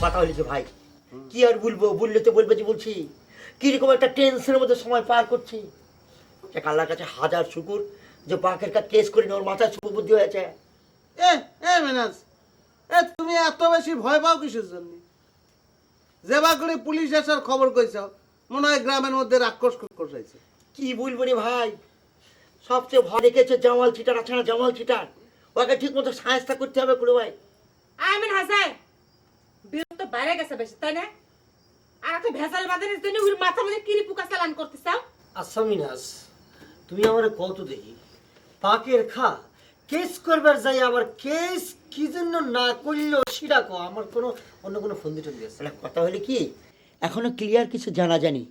কথা হলি যে ভাই কি আর বলবো, বললে তো বলবে যে বলছি কিরকম একটা টেনশনের মধ্যে সময় পার করছি। যে আল্লাহর কাছে হাজার শুকুর যে বাঘের কাছে কেস করে ওর মাথায় সুবুদ্ধি হয়েছে। এ এ মেনাজ, তুমি এত বেশি ভয় পাও কিসের জন্য? যে বাকড়ি পুলিশ আসার খবর কইছো, মনে হয় গ্রামের মধ্যে রাক্ষস কষাইছে। কি বলবো রে ভাই, সবচেয়ে ভয় রেখেছে জামাল চিটার আছে না, জামাল চিটার। ওকে ঠিক মতো সাহায্য করতে হবে করে ভাই। আমিন হাসান বিরক্ত বাইরে গেছে বেশি, তাই না? আর একটা ভেজাল বাজারের জন্য ওর মাথার মধ্যে কিরি পোকা চালান করতে চাও? আচ্ছা মিনাস, তুমি আমার কত দেখি পাকের খা কেস করবার যাই, আবার কেস কি জন্য না করলো সেটা কো, আমার কোনো অন্য কোনো ফোন দিতে দিয়েছে। মানে কথা হলে কি এখনো ক্লিয়ার কিছু জানা জানি,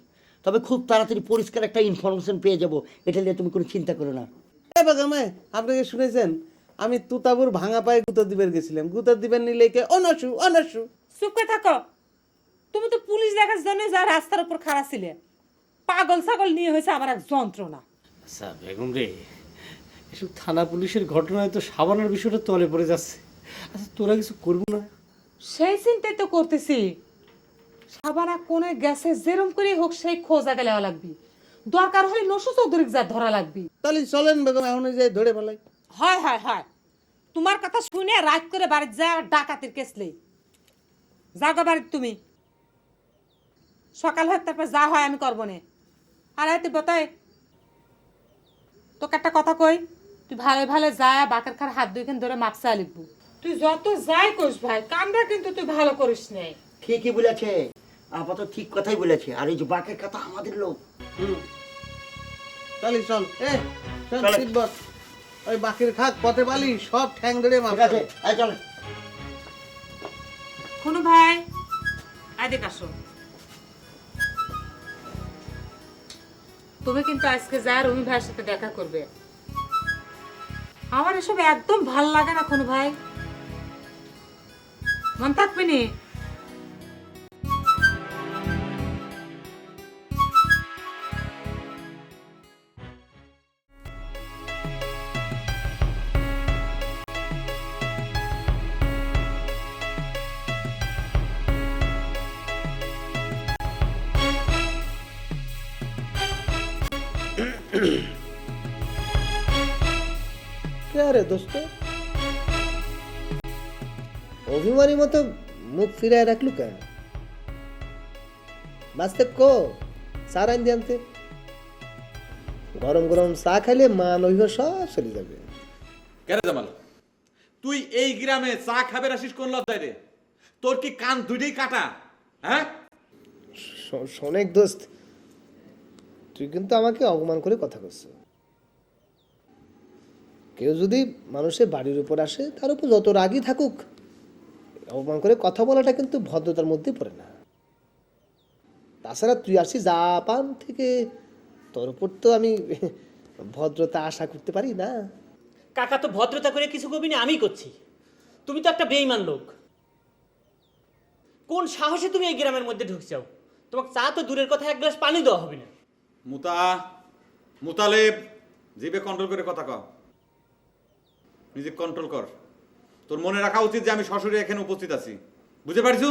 তবে খুব তাড়াতাড়ি পরিষ্কার একটা ইনফরমেশন পেয়ে যাবো, এটা নিয়ে তুমি কোনো চিন্তা করো না। এ বাগামে, আপনাকে শুনেছেন আমি তুতাবুর ভাঙা পায়ে গুঁতো দিবের গেছিলাম, গুঁতো দিবেন নিলে কে অনসু অনসু। চুপ করে থাকো। তুমি তো পুলিশ দেখার জন্য যা রাস্তার উপর খাড়া ছিলে, পাগল ছাগল নিয়ে হয়েছে আমার এক যন্ত্রণা। আচ্ছা বেগম রে, এসব থানা পুলিশের ঘটনায় তো সাবানার বিষয়টা তলে পড়ে যাচ্ছে। আচ্ছা তোরা কিছু করবো না? সেই চিন্তাই তো করতেছি। সাবানা কোনে গেছে, যেরম করে হোক সেই খোঁজা গেলে লাগবি। দরকার হলে নসু চৌধুরীকে যা ধরা লাগবি। তাহলে চলেন বেগম, এখন যাই ধরে ফেলাই। হয় হয় হয়, তোমার কথা শুনে রাত করে বাড়িতে যা ডাকাতির কেস নেই। যাগো বাড়িতে তুমি, সকাল হয় তারপর যা হয় আমি করবো না। আর তুই বতাই তোকে একটা কথা কই, তুই ভালো ভালো যা বাকের খার হাত দুইখান ধরে মাপসা লিখবো। তুই যত যাই করিস ভাই, কামটা কিন্তু তুই ভালো করিস নাই। ঠিকই বলেছে, আপাতত ঠিক কথাই বলেছে। আর এই যে বাঘের কথা আমাদের লোক। তাহলে চল, চল চলে। তিব্বত, ওই বাকির খাক পথে পালি সব ঠ্যাং ধরে ঠিক মাপ আছে, এই চল। কোনো ভাই আয় আসো। তুমি কিন্তু আজকে যা রুমি ভাইয়ের সাথে দেখা করবে। আমার এসব একদম ভাল লাগে না কোনো ভাই, মন থাকবে নি। কে রে দোস্ত, অভিমানী মতো মুখ ফিরায় রাখলু কেন? বাঁচতে কো সার আইন দিয়ে আনতে। গরম গরম চা খাইলে মান অভিমান সব চলে যাবে। কেন জামাল, তুই এই গ্রামে চা খাবে আসিস কোন লজ্জায় রে? তোর কি কান দুইটাই কাটা? হ্যাঁ, শোনেক দোস্ত, তুই কিন্তু আমাকে অপমান করে কথা করছিস। কেউ যদি মানুষের বাড়ির উপর আসে, তার উপর যত রাগই থাকুক, অপমান করে কথা বলাটা কিন্তু ভদ্রতার মধ্যে পড়ে না। তাছাড়া তুই আসছিস জাপান থেকে, তোর উপর তো আমি ভদ্রতা আশা করতে পারি না। কাকা তো ভদ্রতা করে কিছু করবি না, আমি করছি। তুমি তো একটা বেঈমান লোক। কোন সাহসে তুমি এই গ্রামের মধ্যে ঢুকছাও? তোমাকে চা তো দূরের কথা, এক গ্লাস পানি দেওয়া হবে না। মুতালেব, জিভে কন্ট্রোল করে কথা কও, নিজে কন্ট্রোল কর। তোর মনে রাখা উচিত যে আমি শ্বশুরে এখানে উপস্থিত আছি, বুঝতে পারছো?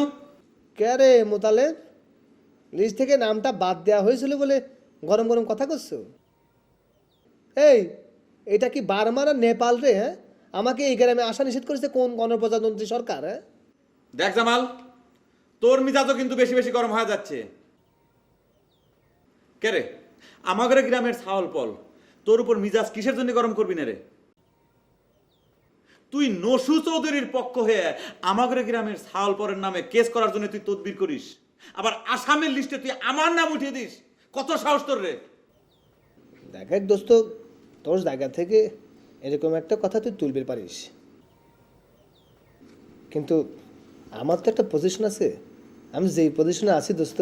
কে রে মোতালেব, লিস্ট থেকে নামটা বাদ দেওয়া হয়েছিল বলে গরম গরম কথা করছো? এই, এটা কি বার্মা না নেপাল রে? হ্যাঁ, আমাকে এই গ্রামে আসা নিষেধ করেছে কোন গণপ্রজাতন্ত্রী সরকার? হ্যাঁ, দেখ জামাল, তোর মিজাজও কিন্তু বেশি বেশি গরম হয়ে যাচ্ছে। কে রে, আমাদের গ্রামের ছাওয়াল পল, তোর উপর মিজাজ কিসের জন্য গরম করবি না রে? তুই নসু চৌধুরীর পক্ষ হয়ে আমাদের গ্রামের ছাওয়াল পরের নামে কেস করার জন্য তুই তদবির করিস, আবার আসামের লিস্টে তুই আমার নাম উঠিয়ে দিস। কত সাহস তোর রে? দেখ দোস্ত, তোর জায়গা থেকে এরকম একটা কথা তুই তুলবে পারিস, কিন্তু আমার তো একটা পজিশন আছে। আমি যেই পজিশনে আছি দোস্ত,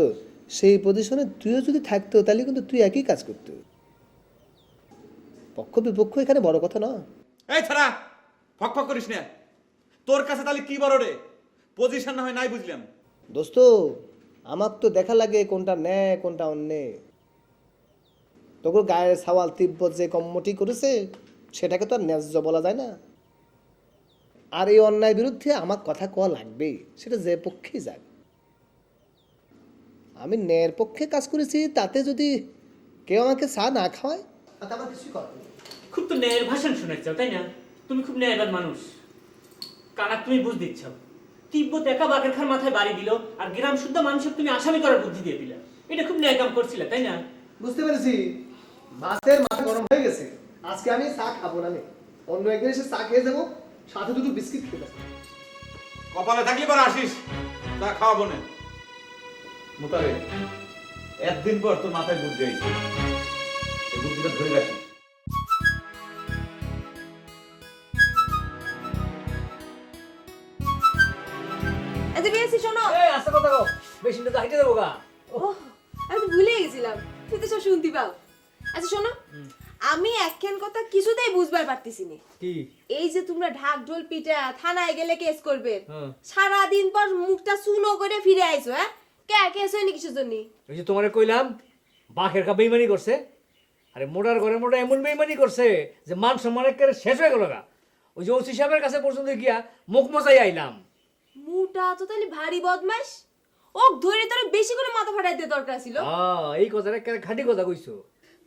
সেই পজিশনে তুইও যদি থাকতো তাহলে কিন্তু তুই একই কাজ করতো। পক্ষ বিপক্ষ এখানে বড় কথা না। এই ছাড়া ফক ফক করিস না। তোর কাছে তাহলে কি বড় রে? পজিশন না হয় নাই বুঝলাম দোস্ত, আমার তো দেখা লাগে কোনটা ন্যায় কোনটা অন্যায়। তোর গায়ের সওয়াল তিব্বত যে কম্মটি করেছে সেটাকে তো আর ন্যায্য বলা যায় না। আর এই অন্যায় বিরুদ্ধে আমার কথা কওয়া লাগবে, সেটা যে পক্ষেই যাক। আমি ন্যায়ের পক্ষে কাজ করেছি, তাতে যদি কেউ আমাকে চা না খাওয়ায় তাতে আমার কিছুই করার নেই। খুব তো ন্যায়ের ভাষণ শোনাচ্ছ, তাই না? তুমি খুব ন্যায়বান মানুষ। কানাক তুমি বুঝ দিচ্ছ। তিব্বত একা বাঘের খার মাথায় বাড়ি দিল, আর গ্রাম শুদ্ধ মানুষের তুমি আসামি করার বুদ্ধি দিয়ে দিলে। এটা খুব ন্যায় কাম করছিলে, তাই না? বুঝতে পেরেছি, মাছের মাথা গরম হয়ে গেছে। আজকে আমি চা খাবো না, অন্য একদিন এসে চা খেয়ে যাবো, সাথে দুটো বিস্কিট খেয়ে যাবো। কপালে থাকলে পরে আসিস, তা খাওয়াবো না। মোতারে একদিন পর তোর মাথায় বুদ্ধি আইছে, এই বুদ্ধিটা ধরে রাখিস। আচ্ছা বিয়েছি শোনো। এই আস্তে কথা কও, বেশি না তো হাইটে দেবো গা। ওহ, আমি তো ভুলে গেছিলাম, তুই তো সব শুনতে পাও। আচ্ছা শোনো, আমি একখান কথা কিছুতেই বুঝবার পারতেছি না। কি? এই যে তোমরা ঢাক ঢোল পিটা থানায় গেলে কেস করবে, হ্যাঁ। সারা দিন পর মুখটা শুনো করে ফিরে আইছো, হ্যাঁ? কে কেস হয়নি কিসের জন্য? ওই যে তোমারে কইলাম বাঘের কা বেইমানি করছে। আরে মোটার ঘরে মোটা এমন বেইমানি করছে যে মান সম্মান একেবারে শেষ হয়ে গেল গা। ওই যে ওসি সাহেবের কাছে পর্যন্ত গিয়া মুখ মচাই আইলাম। মুটা তো তাহলে ভারী বদমাশ, ও ধরে তোর বেশি করে মাথা ফাটাইতে দরকার ছিল। এই কথাটা একেবারে খাঁটি কথা কইছো।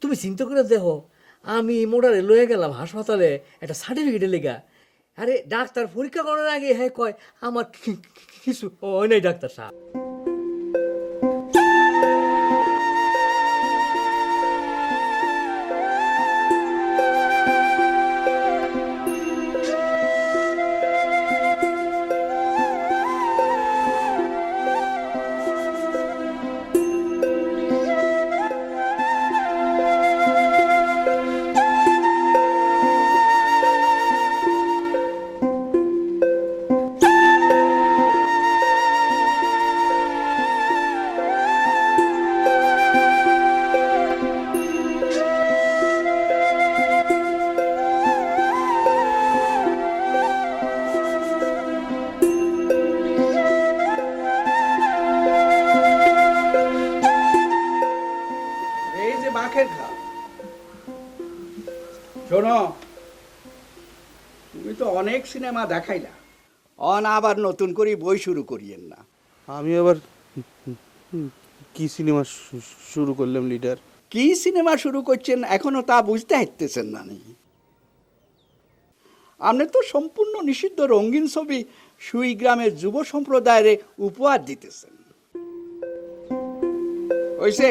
তুমি চিন্তা করে দেখো, আমি মোটারে লয়ে গেলাম হাসপাতালে একটা সার্টিফিকেটের লেগা। আরে ডাক্তার পরীক্ষা করার আগে হ্যাঁ কয় আমার কিছু হয় নাই ডাক্তার সাহেব। এই যে বাঘের খা, শোনো, তুমি তো অনেক সিনেমা দেখাইলা, আবার নতুন করে বই শুরু করিয়েন না। আমি আবার কি সিনেমা শুরু করলাম লিডার? কি সিনেমা শুরু করছেন এখনো তা বুঝতে হাঁটতেছেন না নাকি? আপনি তো সম্পূর্ণ নিষিদ্ধ রঙিন ছবি সুই গ্রামের যুব সম্প্রদায়ের উপহার দিতেছেন। হইছে,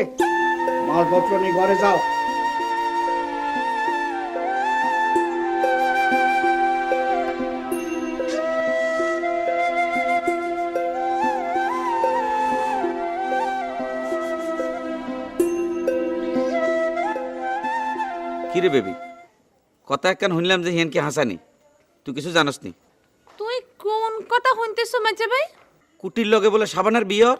মালপত্র নিয়ে ঘরে যাও। কিরে বেবি, কথা একখান শুনলাম যে হিয়ানকে হাসানি, তুই কিছু জানাস নি? তুই কোন কথা শুনতেছো মাঝে ভাই? কুটির লগে বলে সাবানার বিয়র।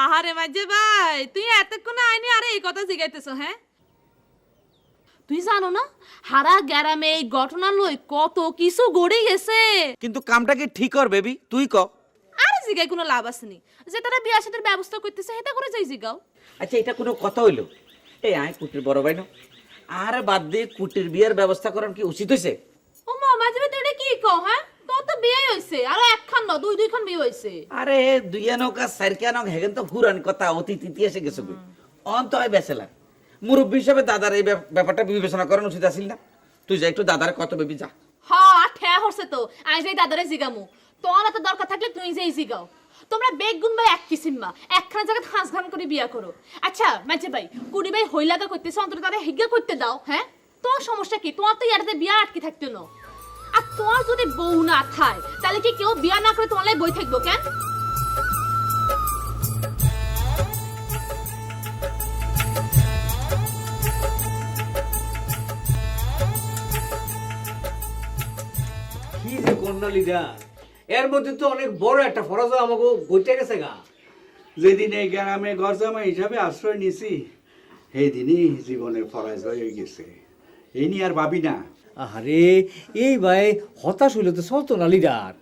আহারে মাঝে ভাই, তুই এতক্ষণ আইনি আরে এই কথা জিগাইতেছো, হ্যাঁ? তুই জানো না হারা গ্রামে এই ঘটনা লই কত কিছু গড়ে গেছে। কিন্তু কামটা কি ঠিক কর বেবি, তুই ক। আরে জিগাই কোনো লাভ আসেনি, যে তারা বিয়া শাদীর ব্যবস্থা করতেছে সেটা করে যাই জিগাও। আচ্ছা এটা কোনো কথা হইলো? এই আয় কুটির বড় ভাই না, আর বাদ দিয়ে কুটির বিয়ের ব্যবস্থা করার কি উচিত হয়েছে? ও মা মাঝে ভাই তুই এটা কি কও, হ্যাঁ? তোর তো বিয়ে হইছে, আর একখান না দুইখান বিয়ে হইছে। আরে দুইয়ানক আর চারকানক হেগেন তো হুরান কথা অতীত ইতিহাসে গেছে কই। অন্ত হয় বেসেলা মুরব্বী হিসাবে দাদার এই ব্যাপারটা বিবেচনা করার উচিত আছিল না? তুই যা একটু দাদার কত বেবি যা। হ্যাঁ ঠ্যা হচ্ছে তো, আই যাই দাদারে জিগামু। তোর এত দরকার থাকলে তুই যাই জিগাও। তোমরা বেগুন ভাই এক কিসিম মা, একখানা জায়গায় হাঁস ঘান করে বিয়া করো। আচ্ছা মাঝে ভাই, কুড়ি ভাই হইলাগা করতেছে, অন্তত তারা হিগা করতে দাও, হ্যাঁ? তোর সমস্যা কি? তোমার তো ইয়াটাতে বিয়া আটকে থাকতে না। আর তোমার যদি বউ না থায় তাহলে কি কেউ বিয়া না করে তোমার লাই বই থাকবো কেন? কি যে কন্যা লিডার, এর মধ্যে তো অনেক বড় একটা ফরজ আমাকে বইতে গেছে গা। যেদিন এই গ্রামে গরজামা হিসাবে আশ্রয় নিছি সেই দিনই জীবনের ফরাজ হয়ে গেছে। এই নিয়ে আর ভাবি না। আরে এই ভাই হতাশ হইলে তো চলতো না লিডার।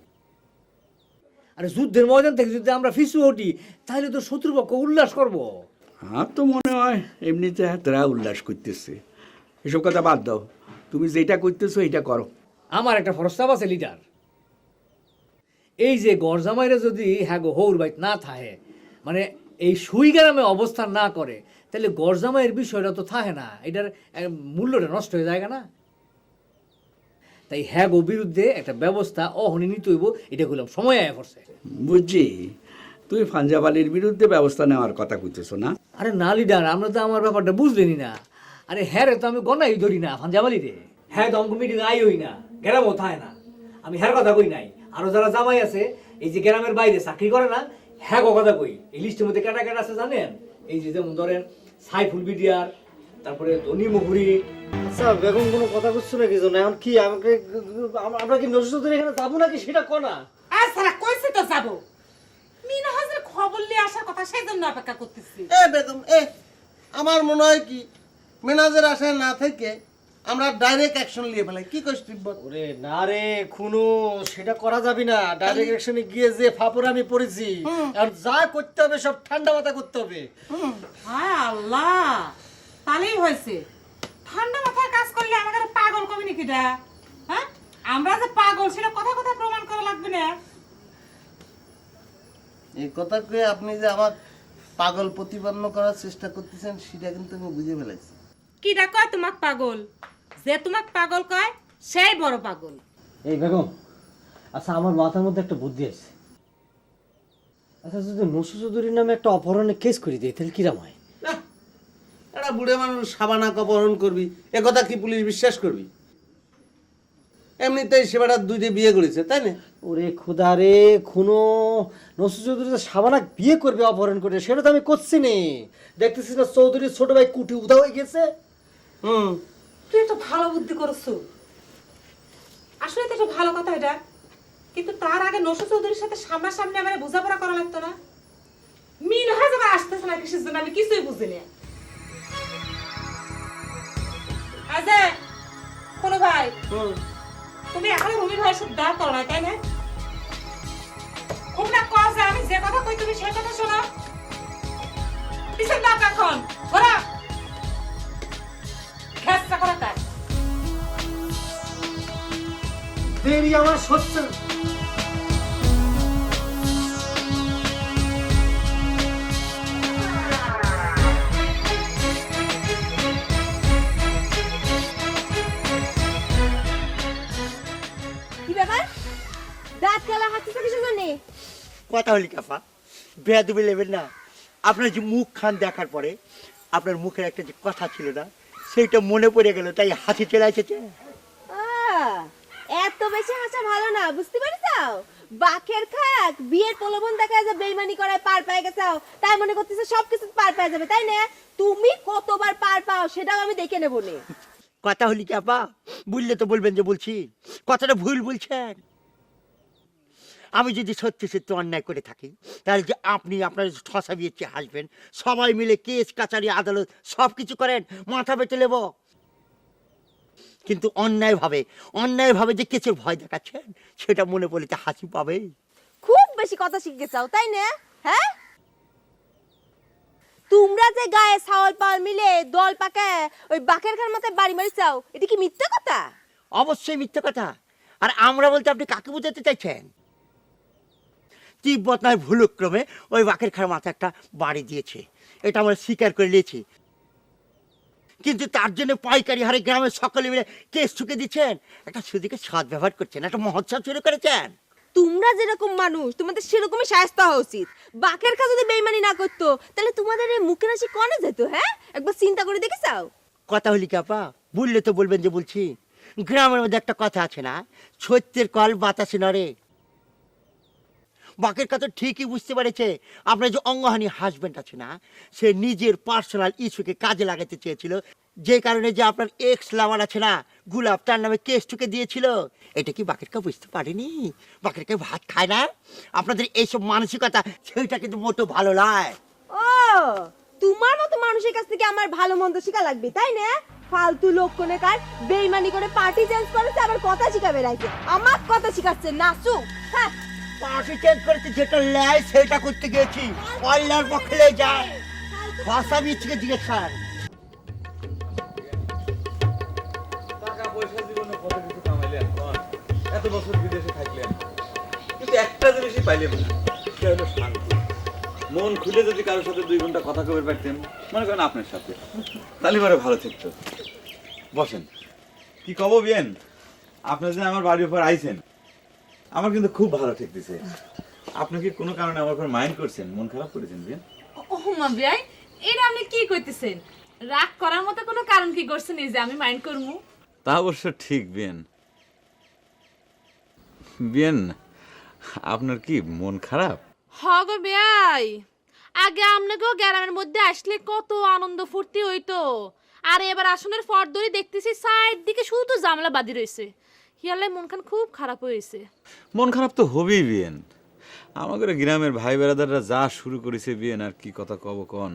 আরে যুদ্ধের ময়দান থেকে যদি আমরা পিছু হটি তাহলে তো শত্রুপক্ষ উল্লাস করব। আমার তো মনে হয় এমনিতে তারা উল্লাস করতেছে। এসব কথা বাদ দাও, তুমি যেটা করতেছো এটা করো। আমার একটা প্রস্তাব আছে লিডার। এই যে গরজামাইরা যদি হ্যাঁ গো হৌর বাইত না থাহে, মানে এই সুই গ্রামে অবস্থান না করে, তাহলে গরজামাইয়ের বিষয়টা তো থাহে না, এটার মূল্যটা নষ্ট হয়ে যায় না। তাই হ্যাঁ গো বিরুদ্ধে একটা ব্যবস্থা অহনি নিতে হইব, এটা করলাম সময় আয়া পড়ছে। বুঝছি, তুই পাঞ্জাবালির বিরুদ্ধে ব্যবস্থা নেওয়ার কথা কইতেছ না? আরে না লিডার, আমরা তো আমার ব্যাপারটা বুঝলেনি না। আরে হ্যাঁ রে তো আমি গনাই ধরি না পাঞ্জাবালি রে, হ্যাঁ তো আমাকে মিটিং আই হই না, গ্রামও থায় না, আমি হ্যার কথা কই নাই। আরো যারা জামাই আছে এই যে গ্রামের বাইরে চাকরি করে না, হ্যাঁ গো কথা কই। এই লিস্টের মধ্যে কেটা কেটা আছে জানেন? এই যে যেমন ধরেন সাইফুল বিডিয়ার, তারপরে ধনী মুহুরি। আচ্ছা বেগম কোনো কথা করছো নাকি জন্য? এখন কি আমাকে আমরা কি নজরুল এখানে যাবো নাকি সেটা কনা? আর সারা কইছে তো যাবো, মিনা হাজার খবর নিয়ে আসার কথা, সেই জন্য অপেক্ষা করতেছি। এ বেগম আমার মনে হয় কি মেনাজের আশায় না থেকে আমরা ডাইরেক্ট অ্যাকশন নিয়ে ফেলাই, কি কইস তিব্বত? ওরে না রে খুনো, সেটা করা যাবে না। ডাইরেক্ট অ্যাকশনে গিয়ে যে ফাপড়ে আমি পড়েছি, আর যা করতে হবে সব ঠান্ডা মাথা করতে হবে। হায় আল্লাহ, তাহলেই হয়েছে। ঠান্ডা মাথায় কাজ করলে আমাদের পাগল কবি নাকি ডা? হ্যাঁ, আমরা যে পাগল সেটা কথা কথা প্রমাণ করা লাগবে না। এই কথা কয়ে আপনি যে আমার পাগল প্রতিপন্ন করার চেষ্টা করতেছেন সেটা কিন্তু আমি বুঝে ফেলেছি। কি ডাকো তোমাক পাগল? যে তোমাক পাগল কয় সেই বড় পাগল। এই বেগম, আচ্ছা আমার মাথার মধ্যে একটা বুদ্ধি আছে। আচ্ছা যদি নসু চৌধুরীর নামে একটা অপহরণের কেস করে দিই তাহলে কিরাম হয়? একটা বুড়ে মানুষ সাবানাক অপহরণ করবি, এ কথা কি পুলিশ বিশ্বাস করবি? এমনিতেই সেবাটা দুইটা বিয়ে করেছে, তাই না? ওরে খুদা রে খুনো, নসু চৌধুরী তো সাবানাক বিয়ে করবে অপহরণ করে, সেটা তো আমি করছি নে। দেখতেছিস না চৌধুরীর ছোট ভাই কুটি উদা হয়ে গেছে। তুই তো ভালো বুদ্ধি করছো, আসলে তো একটা ভালো কথা এটা। কিন্তু তার আগে নসু চৌধুরীর সাথে সামনাসামনি আমার বোঝাপড়া করা লাগতো না? মিন হাজার আসতেছে না কিসের জন্য আমি কিছুই বুঝিনি। আজে কোনো ভাই, তুমি এখনো রুমির ভাইয়ের সাথে দাঁড় করো না, তাই না? খুব না কজ, আমি যে কথা কই তুমি সেই কথা শোনো। পিছন দাও এখন, ঘোরা খেসা করে তাই দেরি আমার সহ্য। কি ব্যাপার? দাঁত কালা হাসতেছ কিসের জন্য? কথা হলি কাপা, বেয়াদবি নেবেন না। আপনার যে মুখ খান দেখার পরে আপনার মুখের একটা যে কথা ছিল না, সেইটা মনে পড়ে গেল, তাই হাসি চলে এসেছে। এত বেশি হাসা ভালো না, বুঝতে পারছাও? বাকের খাক বিয়ের প্রলোভন দেখায় যে বেইমানি করায় পার পেয়ে গেছাও, তাই মনে করতেছে সবকিছু পার পেয়ে যাবে, তাই না? তুমি কতবার পার পাও সেটাও আমি দেখে নেব নে। কথা হলি কাপা, বুঝলে তো বলবেন যে বলছি, কথাটা ভুল বলছেন। আমি যদি সত্যি সত্যি অন্যায় করে থাকি, তাহলে যে আপনি আপনার ঠসা বিয়েছে হাসবেন, সবাই মিলে কেস কাচারি আদালত সব কিছু করেন, মাথা বেটে নেব। কিন্তু অন্যায়ভাবে যে কেসের ভয় দেখাচ্ছেন, সেটা মনে পড়লে তো হাসি পাবে। খুব বেশি কথা শিখতে চাও, তাই না? হ্যাঁ, তোমরা যে গায়ে ছাওয়াল পাল মিলে দল পাকে ওই বাকের খার মাথায় বাড়ি মারি চাও, এটা কি মিথ্যা কথা? অবশ্যই মিথ্যে কথা। আর আমরা বলতে আপনি কাকে বোঝাতে চাইছেন? তিব্বত নয় ভুলক্রমে ওই বাকের খার মাথায় একটা বাড়ি দিয়েছে, এটা আমরা স্বীকার করে নিয়েছি। কিন্তু তার জন্য পাইকারি হারে গ্রামের সকলে মিলে কেস ঠুকে দিচ্ছেন, একটা সুদিকে সৎ ব্যবহার করছেন, একটা মহোৎসব শুরু করেছেন। তোমরা যেরকম মানুষ তোমাদের সেরকমই শায়েস্তা হওয়া উচিত। বাকের খা যদি বেইমানি না করতো তাহলে তোমাদের এই মুখের হাসি কনে যেত? হ্যাঁ, একবার চিন্তা করে দেখেছাও? কথা হলি কাপা, বললে তো বলবেন যে বলছি। গ্রামের মধ্যে একটা কথা আছে না, সত্যের কল বাতাসে নড়ে। বাকের কথা ঠিকই বুঝতে পেরেছে আপনার যে অঙ্গহানি হাজব্যান্ড আছে না, সে নিজের পার্সোনাল ইস্যুকে কাজে লাগাতে চেয়েছিল, যে কারণে যে আপনার এক্স লাভার আছে না গুলাব, তার নামে কেস ঠুকে দিয়েছিল। এটা কি বাকেরকা বুঝতে পারেনি? বাকেরকা ভাত খায় না? আপনাদের এইসব মানসিকতা, সেইটা কিন্তু মোটেও ভালো নয়। ও, তোমার মতো মানুষের কাছ থেকে আমার ভালো মন্দ শিখা লাগবে, তাই না? ফালতু লোক কোনে কার বেইমানি করে পার্টি চেঞ্জ করেছে, আবার কথা শিখাবে রাইছে। আমার কথা শিখাচ্ছে নাচু। হ্যাঁ, পার্টি চেঞ্জ করেছে, যেটা লাই সেটা করতে গিয়েছি, অল্লার পক্ষে লে যায় ভাষা বিচ্ছিকে জিজ্ঞেস কর। টাকা পয়সা জীবনে কত কিছু কামাইলে, পাইলে এটা হলো শান্তি। মন খুলে যদি কারোর সাথে 2 ঘন্টা কথা কবে পারতেন, মনে করেন আপনার সাথে, তাহলে পরে ভালো থাকতো। বসেন। কি কব বিয়েন, আপনি যে আমার বাড়ির উপর আইছেন, আমার কিন্তু খুব ভালো ঠেকতেছে। আপনি কি কোনো কারণে আমার উপর মাইন্ড করছেন, মন খারাপ করেছেন বিয়েন? ও মা ভাই, এটা আপনি কি কইতেছেন? রাগ করার মতো কোনো কারণ কি করছেন এই যে আমি মাইন্ড করমু? তা অবশ্য ঠিক বিয়েন। বিয়েন, আপনার কি মন খারাপ? হগ ভাই, আগে আপনাকেও গ্রামের মধ্যে আসলে কত আনন্দ ফুর্তি হইতো, আর এবার আসনের পর ধরে দেখতেছি সাইড দিকে শুধু জামলা বাঁধি রয়েছে। হিয়ালে মন খান খুব খারাপ হয়েছে। মন খারাপ তো হবেই বিয়েন। আমাদের গ্রামের ভাই বেড়াদাররা যা শুরু করেছে বিয়েন, আর কি কথা কব কন।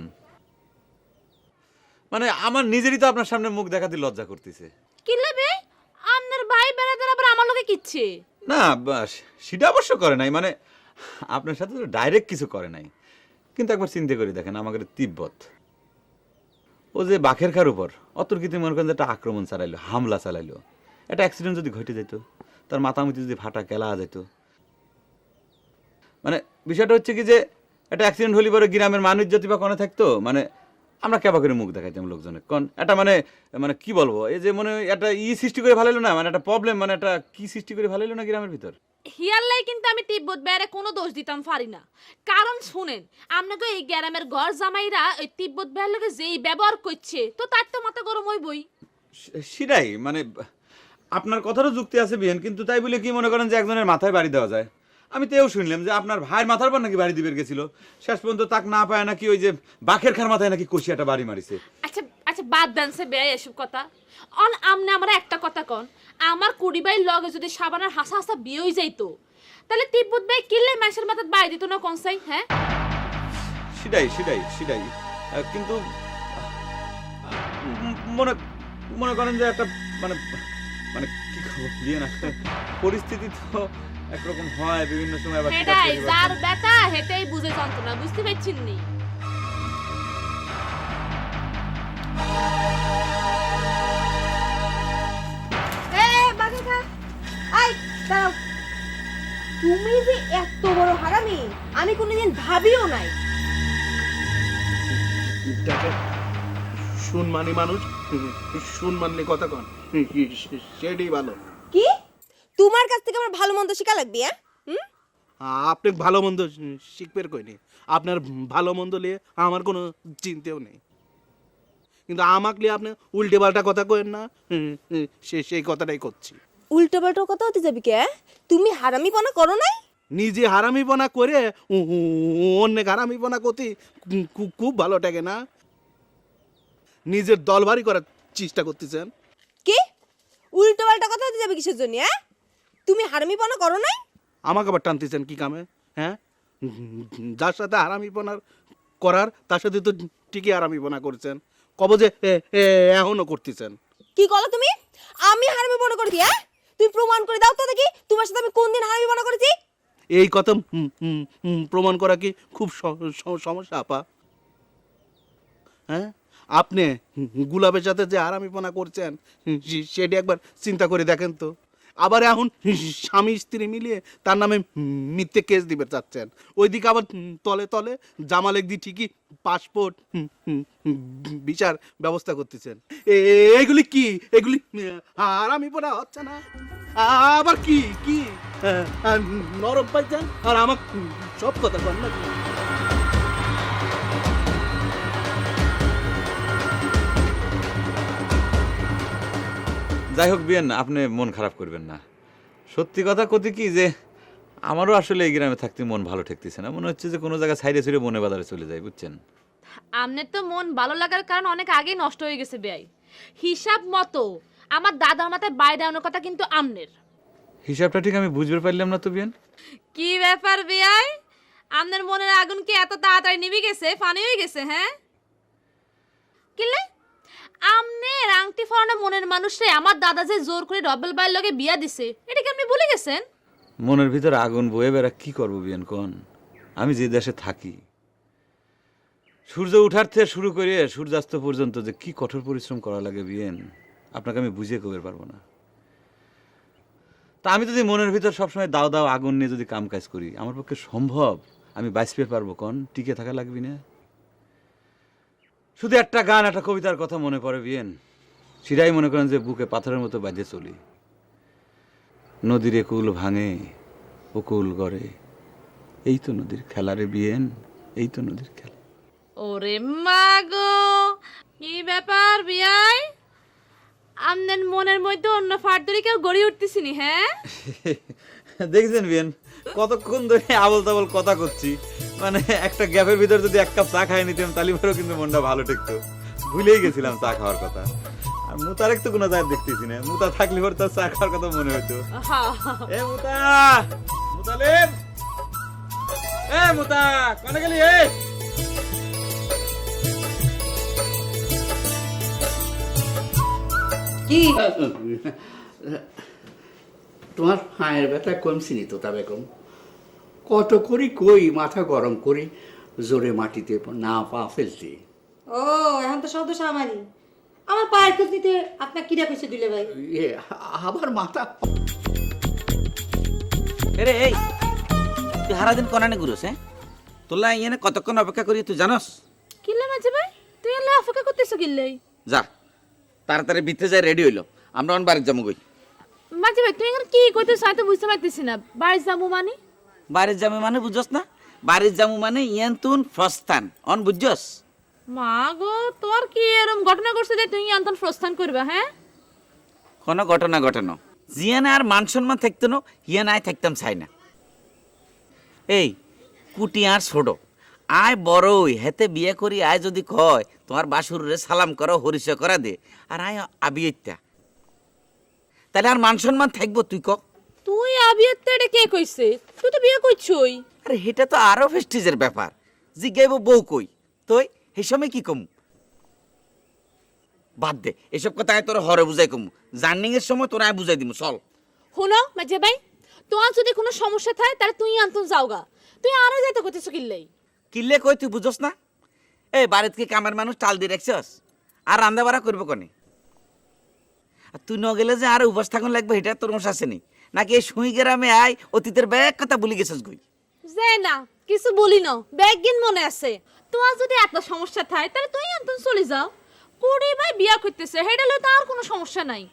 মানে আমার নিজেরই তো আপনার সামনে মুখ দেখাতে লজ্জা করতেছে। কিলে বে, আপনার ভাই বেড়াদার আবার আমার লগে কিচ্ছে? না বাস, সেটা অবশ্য করে নাই, মানে আপনার সাথে তো ডাইরেক্ট কিছু করে নাই। কিন্তু একবার চিন্তা করে দেখেন, আমাদের তিব্বত ও যে বাঘের খার উপর অতর্কিতে মনে করেন একটা আক্রমণ চালাইলো, হামলা চালাইলো, একটা অ্যাক্সিডেন্ট যদি ঘটে যেত, তার মাথামুতি যদি ফাটা কেলা যেত, মানে বিষয়টা হচ্ছে কি যে একটা অ্যাক্সিডেন্ট হলি পরে গ্রামের মানুষ যদি বা কোনে থাকতো, মানে আমরা কেবা করে মুখ দেখাইতাম লোকজনের। কোন এটা মানে মানে কি বলবো, এই যে মনে একটা সৃষ্টি করে ভালো না, মানে একটা প্রবলেম, মানে একটা কি সৃষ্টি করে ভালো না গ্রামের ভিতর। হিয়াল্লাই কিন্তু আমি তিব্বত বেড়ে কোনো দোষ দিতাম পারি না। কারণ শুনেন, আপনাকে এই গ্রামের ঘর জামাইরা ওই তিব্বত বেড়ার লোকে যেই ব্যবহার করছে, তো তার তো মাথা গরম হইবই। সেটাই, মানে আপনার কথারও যুক্তি আছে বিয়েন, কিন্তু তাই বলে কি মনে করেন যে একজনের মাথায় বাড়ি দেওয়া যায়? আমি তো এও শুনলাম যে আপনার ভাইয়ের মাথার পর নাকি বাড়ি দিবের গেছিল, শেষ পর্যন্ত তাক না পায় নাকি ওই যে বাঘের খার মাথায় নাকি কষিয়াটা বাড়ি মারিছে। আচ্ছা আচ্ছা, বাদ দেন সে বেয় এসব কথা। অন আমনে আমার একটা কথা কন, আমার কুড়ি ভাই লগে যদি সাবানার হাসা হাসা বিয়ে হয়ে যাইতো, তাহলে তিব্বত ভাই কিল্লে মাসের মাথায় বাড়ি দিত না কনসাই? হ্যাঁ সেটাই সেটাই সেটাই, কিন্তু মনে মনে করেন যে একটা মানে মানে কি খবর বিয়ে না, পরিস্থিতি তো একরকম হয় বিভিন্ন সময়। আবার সেটাই, যার ব্যথা হেটাই বুঝে যন্ত্রণা, বুঝতে পারছেন নি? বাঘের খা, আই দাঁড়াও। তুমি যে এত বড় হারামি আমি কোনোদিন ভাবিও নাই। দেখেন, শুন মানি মানুষ, শুন মানলে কথা কন, সেটাই ভালো। কি তোমার কাছ থেকে আমার ভালো মন্দ শেখা লাগবে? আপনি ভালো মন্দ শিখবের কইনি, আপনার ভালো মন্দ নিয়ে আমার কোনো চিন্তাও নেই, কিন্তু আমাকে নিয়ে আপনি উল্টে পাল্টা কথা কইেন না, সেই কথাটাই করছি। উল্টো পাল্টো কথা হতে যাবি কে? তুমি হারামিপনা করো নাই? নিজে হারামিপনা করে অনেক হারামিপনা করতে খুব ভালো লাগে না? নিজের দল ভারী করার চেষ্টা করতেছেন। কি উল্টো পাল্টা কথা হতে যাবে কিসের জন্য? তুমি হারামিপনা করো নাই? আমাকে আবার টানতেছেন কি কামে? হ্যাঁ, যার সাথে হারামিপনা করার তার সাথে তো ঠিকই হারামিপনা করছেন, কব যে এখনো করতেছেন। কি করো তুমি? আমি হারামিপনা করেছি? তুমি প্রমাণ করে দাও তো দেখি তোমার সাথে আমি কোন দিন হারামিপনা করেছি। এই কথা প্রমাণ করা কি খুব সমস্যা আপা? হ্যাঁ, আপনি গুলাবের সাথে যে হারামিপনা করছেন সেটি একবার চিন্তা করে দেখেন তো। আবার এখন স্বামী স্ত্রী মিলিয়ে তার নামে মিথ্যে কেস দিবে চাচ্ছেন, ওইদিকে আবার তলে তলে জামালেক দিয়ে ঠিকই পাসপোর্ট বিচার ব্যবস্থা করতেছেন। এগুলি কি? এগুলি হারামিপনা হচ্ছে না? আবার কি কি নরম পাইছেন আর আমার সব কথা কর না। যাই হোক বিয়েন, আপনি মন খারাপ করবেন না। সত্যি কথা কতি কি যে আমারও আসলে এই গ্রামে থাকতে মন ভালো ঠেকতেছে না, মনে হচ্ছে যে কোনো জায়গায় ছাইড়ে ছুড়ে বনে বাজারে চলে যায়, বুঝছেন? আমনের তো মন ভালো লাগার কারণ অনেক আগেই নষ্ট হয়ে গেছে বেয়াই। হিসাব মতো আমার দাদার মাথায় বাই দেওয়ানোর কথা কিন্তু আমনের। হিসাবটা ঠিক আমি বুঝতে পারলাম না তো বিয়েন। কি ব্যাপার বেয়াই, আমনের মনের আগুন কি এত তাড়াতাড়ি নিভে গেছে, ফানি হয়ে গেছে? হ্যাঁ কিলে আমনের আংটি ফরানো মনের মানুষরে আমার দাদা যে জোর করে ডবল বাইয়ের লগে বিয়া দিছে, এটা কি আপনি ভুলে গেছেন? মনের ভিতর আগুন বয়ে বেড়া কি করবো বিয়েন কোন? আমি যে দেশে থাকি, সূর্য উঠার থেকে শুরু করে সূর্যাস্ত পর্যন্ত যে কি কঠোর পরিশ্রম করা লাগে বিয়েন, আপনাকে আমি বুঝিয়ে কবে পারবো না। তা আমি যদি মনের ভিতর সবসময় দাও দাও আগুন নিয়ে যদি কাম কাজ করি, আমার পক্ষে সম্ভব আমি বাঁচতে পারবো? কোন টিকে থাকা লাগবি না? শুধু একটা গান, একটা কবিতার কথা মনে পড়ে বিয়েন, সেটাই মনে করেন যে বুকে পাথরের মতো বাজে চলি। নদীর একুল ভাঙে উকুল গড়ে, এই তো নদীর খেলা রে বিয়েন, এই তো নদীর খেলা। ওরে মাগো, কি ব্যাপার বিয়াই? আমনের মনের মধ্যে অন্য ফাটদড়ি কেউ গড়ি উঠতেছিনি? হ্যাঁ দেখছেন বিয়েন, কতক্ষণ ধরে আবল তাবল কথা করছি, মানে একটা গ্যাপের ভিতর যদি এক কাপ চা খাই নিতাম তাহলে পরেও কিন্তু মনটা ভালো ঠেকতো। ভুলেই গেছিলাম চা খাওয়ার কথা। আর মুতারেক তো কোনো জায়গায় দেখতেছি না, মুতা থাকলে পরে তার চা খাওয়ার কথা মনে হতো। এ মুতা, মুতালেব, এ মুতা, কোনে গেলি? এ কি তোমার পায়ের ব্যথা কমছি নি তোতা বেগম? কত করি কই মাথা গরম করি জোরে মাটিতে না পা ফেলতে। ও এখন তো সব দোষ আমারই। আমার পায়ের খুঁজনিতে আপনার কিরা কইছে দিলে ভাই? আবার মাথা এরে এই তুই সারাদিন কনানে ঘুরোস? হ্যাঁ, তোলা ইয়ে কতক্ষণ অপেক্ষা করি তুই জানস? কিল্লে মাঝে ভাই, তুই এলে অপেক্ষা করতেছ কিল্লেই? যা তাড়াতাড়ি ভিতরে যাই, রেডি হইলো, আমরা অন বাড়ির যাবো। মাঝে ভাই তুই এখন কি কইতেছ আমি তো বুঝতে পারতেছি না। বাড়ি যাবো মানে? বাড়ির যাবো মানে বুঝছস না? বাড়ির যাবো মানে ইয়ান্তুন প্রস্থান, অন বুঝছস? মা গো, তোর কি এরকম ঘটনা করছে যে তুই অন্তন প্রস্থান করবা? হ্যাঁ, কোনো ঘটনা ঘটানো জিয়ানে আর মান সম্মান থাকতো না, হিয়া নাই থাকতাম চাই না। এই কুটি আর ছোট আয় বড়ই হেতে বিয়ে করি, আয় যদি কয় তোমার বাসুরে সালাম করো, হরিষে করা দে, আর আয় আবিয়েটা, তাহলে আর মান সম্মান থাকবো? তুই ক তুই আবিয়াতে এটা কে কইছে? তুই তো বিয়ে করছই। আরে এটা তো আরো ফেস্টিজের ব্যাপার। জিজ্ঞাইব বউ কই, তুই সেই সময় কি কম? বাদ দে এসব কথা, তোর হরে বুঝাই কম, জার্নিং এর সময় তোরা বুঝাই দিব। চল শুনো মাঝে ভাই, তোমার যদি কোনো সমস্যা থাকে তাহলে তুই আন্তন যাওগা, তুই আরো যাইতে করতেছ কিল্লেই? কিল্লে কই তুই বুঝস না? এই বাড়িতে কি কামের মানুষ চাল দিয়ে রাখছস? আর রান্না বাড়া করবো কনে? আর তুই ন গেলে যে আর উপাস থাকুন লাগবে, এটা তোর মশ আসেনি নাকি? এই সুই গ্রামে আয় অতীতের ব্যাগ কথা ভুলে গেছিস গই? যে না কিছু বলি না, ব্যাগিন মনে আছে। তোমার যদি এত সমস্যা থাকে তাহলে তুই আন্তন চলে যাও। কুড়ি ভাই বিয়া করতেছে, হেটা লই তো আর কোনো সমস্যা নাই।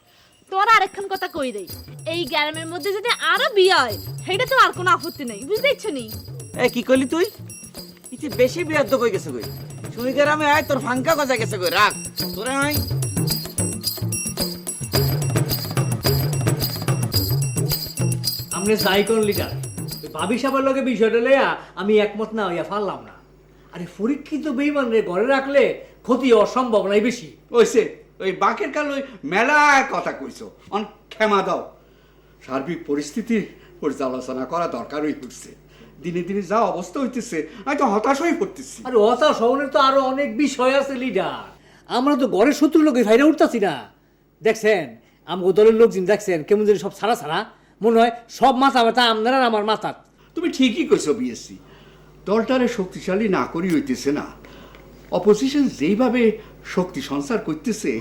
তোর আরেকখান কথা কই দেই, এই গ্রামের মধ্যে যদি আরো বিয়া হয় হেটা তো আর কোনো আপত্তি নাই, বুঝতে ইচ্ছে নি? এই কি কইলি তুই? ইতি বেশি বিয়াদ্দ কই গেছে গই। সুই গ্রামে আয় তোর ফাঙ্কা গজা গেছে গই, রাখ তোরে আয়। আপনি যাই কোন লিডার, ওই ভাবি সাহেবের লগে বিষয়টা লইয়া আমি একমত না হইয়া পারলাম না। আরে পরীক্ষিত বেইমান রে ঘরে রাখলে ক্ষতি অসম্ভব নাই বেশি। ওইসে ওই বাকের কাল ওই মেলা কথা কইছো, অন ক্ষমা দাও। সার্বিক পরিস্থিতির পর্যালোচনা করা দরকারই হচ্ছে। দিনে দিনে যা অবস্থা হইতেছে আমি তো হতাশ হয়ে পড়তেছি। আরে হতাশ হওয়ার তো আরো অনেক বিষয় আছে লিডার। আমরা তো ঘরের শত্রু লোকে ফাইরা উঠতাছি না। দেখছেন আমগো দলের লোকজন দেখছেন কেমন যেন সব ছাড়া ছাড়া, মনে হয় সব মাথা ব্যথা আপনারা আমার মাথা। তুমি ঠিকই কইছো বিএসসি, দলটারে শক্তিশালী না করি হইতেছে না। অপোজিশন যেইভাবে শক্তি সঞ্চার করতেছে,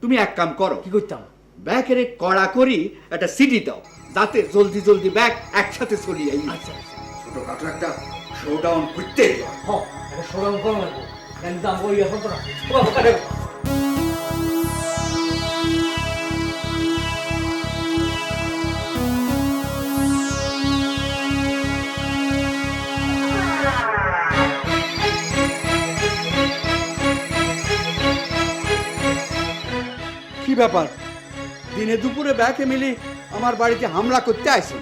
তুমি এক কাম করো। কি করতাম? ব্যাকের কড়া করি একটা সিটি দাও, যাতে জলদি জলদি ব্যাগ একসাথে চলি যাই। আচ্ছা ছোটখাটো একটা শোডাউন করতে হ্যাঁ, একটা শোডাউন করা লাগবে। একদম ওই এখন তো না কি ব্যাপার? দিনে দুপুরে ব্যাকে মিলি আমার বাড়িতে হামলা করতে আইসো?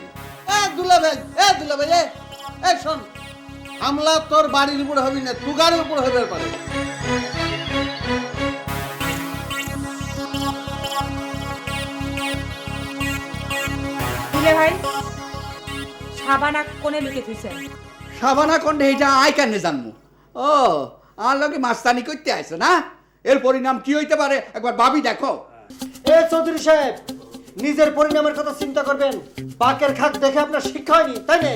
শোন, হামলা তোর বাড়ির উপর হবি না, তুগারের উপর হবে পারে। দিলে ভাই, সাবানা কোনে লুকে থুইছে? সাবানা কন্ডে এটা আই কেনে জানবো? ও আমার লোকে মাস্তানি করতে আইসো না? এর পরিণাম কি হইতে পারে একবার ভাবি দেখো। এ চৌধুরী সাহেব, নিজের পরিণামের কথা চিন্তা করবেন। বাকের খাক দেখে আপনার শিক্ষা হয়নি, তাই না?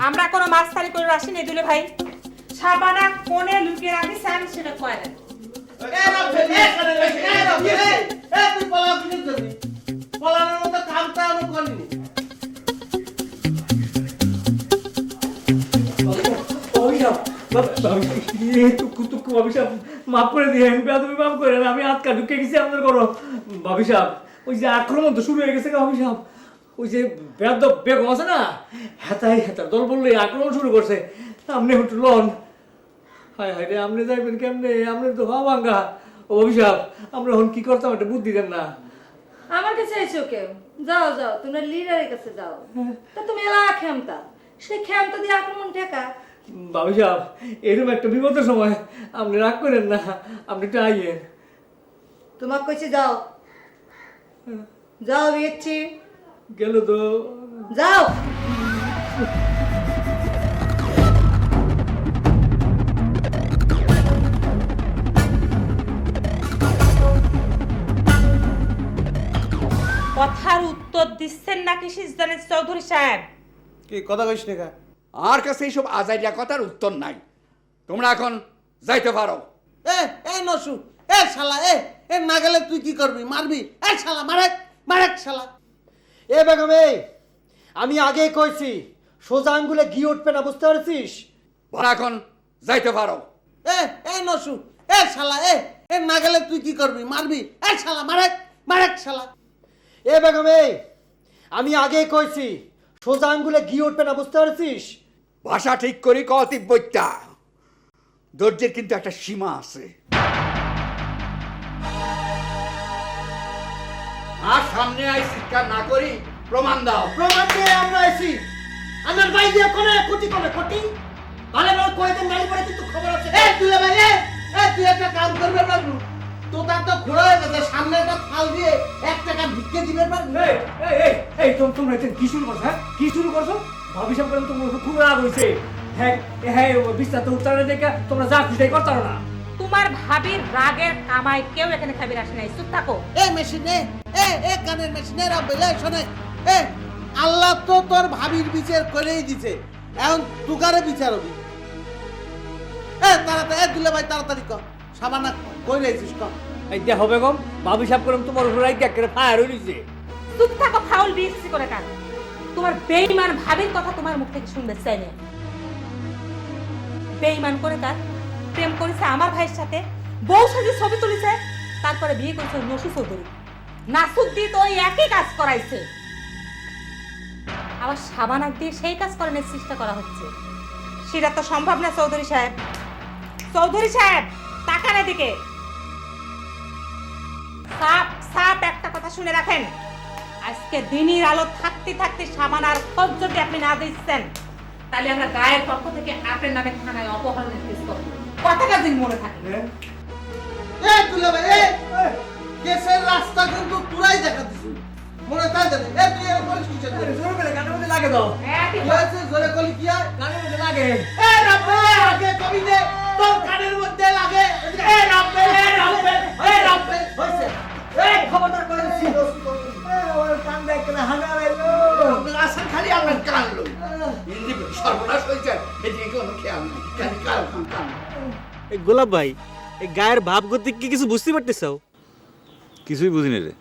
আমরা কোনো মাস্তানি করে আসি নাই দিলে ভাই। সাবানা কোনে লুকিয়ে রাখিছে আমি সেটা কয় না। ভাবি সাহেব মাফ করে দিয়ে তুমি মাফ করে আমি আটকা ঢুকে গেছি আপনার করো ভাবি সাহেব ওই যে আক্রমণ তো শুরু হয়ে গেছে ভাবি সাহেব ওই যে বেগম আছে না হেতার দল বললে আক্রমণ শুরু করছে আপনি একটু লন হায় হায় রে আপনি যাইবেন কেমনে আপনি তো হওয়া ভাঙ্গা ও ভাবি সাহেব আমরা এখন কি করতাম একটা বুদ্ধি দেন না আমার কাছে এসো কেউ যাও যাও তোমরা লিডারের কাছে যাও তা তুমি এলা ক্ষমতা সেই ক্ষমতা দিয়ে আক্রমণ ঠেকা ভাবি সাহেব এরকম একটা বিপদের সময় আপনি রাগ করেন না আপনি একটু আইয়েন তোমাকে কইছি যাও যাও দিয়েছি গেল তো যাও কথার উত্তর দিচ্ছেন নাকি সিজদানের চৌধুরী সাহেব? কি কথা কইস না আর কাছে এইসব আজাইরা কথার উত্তর নাই। তোমরা এখন যাইতে পারো। এ নসু এ শালা এ না গেলে তুই কি করবি মারবি এ শালা মারেক শালা এ বেগম আমি আগে কইছি সোজা আঙ্গুলে ঘি উঠবে না বুঝতে পারছিস এখন যাইতে পারো। এ নসু এ শালা এ না গেলে তুই কি করবি মারবি এ শালা মারেক শালা এ বেগম আমি আগে কইছি সোজা আঙ্গুলে ঘি উঠবে না বুঝতে পারছিস ভাষা ঠিক করি ক তিব্বত্যা ধৈর্যের কিন্তু একটা সীমা আছে। আর সামনে আই চিৎকার না করি প্রমাণ দাও। প্রমাণ দিয়ে আমরা আইছি আমার ভাই দিয়ে কোনে কোটি ভালো ভালো কইতে নালি পড়ে কিন্তু খবর আছে এ তুই ভাই তুই একটা কাম করবে পারবো তোটা তো ঘোরা হয়ে গেছে সামনে একটা থাল দিয়ে 1 টাকা ভিক্ষে দিবে পারবো এই তোমরা এটা কি শুরু করছো হ্যাঁ কি শুরু করছো ভাবি সাহেব করে তোমার খুব রাগ হইছে হ্যাঁ বিস্তার তো উত্তরে দেখে তোমরা যা খুশি করতে পারো না তোমার ভাবির রাগের কামাই কেউ এখানে খাবির আসে নাই, চুপ থাকো। মেশিনে কানের মেশিনে রাবেলে শোনে আল্লাহ তো তোর ভাবির বিচার করেই দিছে এখন তুকারে বিচার হবি তাড়াতাড়ি দিলে ভাই তাড়াতাড়ি কর সাবানা কই রইছিস কর এই যে হবে গম ভাবি সাহেব করে তোমার উপর রাগ করে ফায়ার হইছে চুপ থাকো, ফাউল বিএসসি করে কান। তোমার বেঈমান ভাবির কথা তোমার মুখ থেকে শুনতে চাই না। বেঈমান করে কার প্রেম করেছে আমার ভাইয়ের সাথে, বউ সাথে ছবি তুলেছে, তারপরে বিয়ে করেছে নসু চৌধুরী। নাসুদ্দিন তো ওই একই কাজ করাইছে, আবার সাবানা দিয়ে সেই কাজ করানোর চেষ্টা করা হচ্ছে। সেটা তো সম্ভব না চৌধুরী সাহেব। চৌধুরী সাহেব তাকান এদিকে, সাপ একটা কথা শুনে রাখেন, আজকে দিনের আলো থাকতে থাকতে সাবানার খোঁজ যদি আপনি না দিচ্ছেন তাহলে আমরা গায়ের পক্ষ থেকে আপনার নামে থানায় অপহরণের কেস করব। কথাটা দিন মনে থাকে। তুলে ভাই কেসের রাস্তা কিন্তু পুরাই দেখা দিছি মনে তাই জানে তুই এর করিস কি চলে জোরে করে গানের মধ্যে লাগে দাও কি হয়েছে জোরে কলি কি হয় গানের মধ্যে লাগে রাব্বে আগে কবি দে তোর কানের মধ্যে লাগে রাব্বে হইছে খবরদার করে দিছি আমার কান দেখে না হাগা লাইলো আসান খালি আমার কান লই ইন্দি সর্বনাশ হইছে এদিকে কোনো খেয়াল নাই খালি কান এই গোলাপ ভাই এই গায়ের ভাব গতি কি কিছু বুঝতে পারতেছো? কিছুই বুঝি না রে।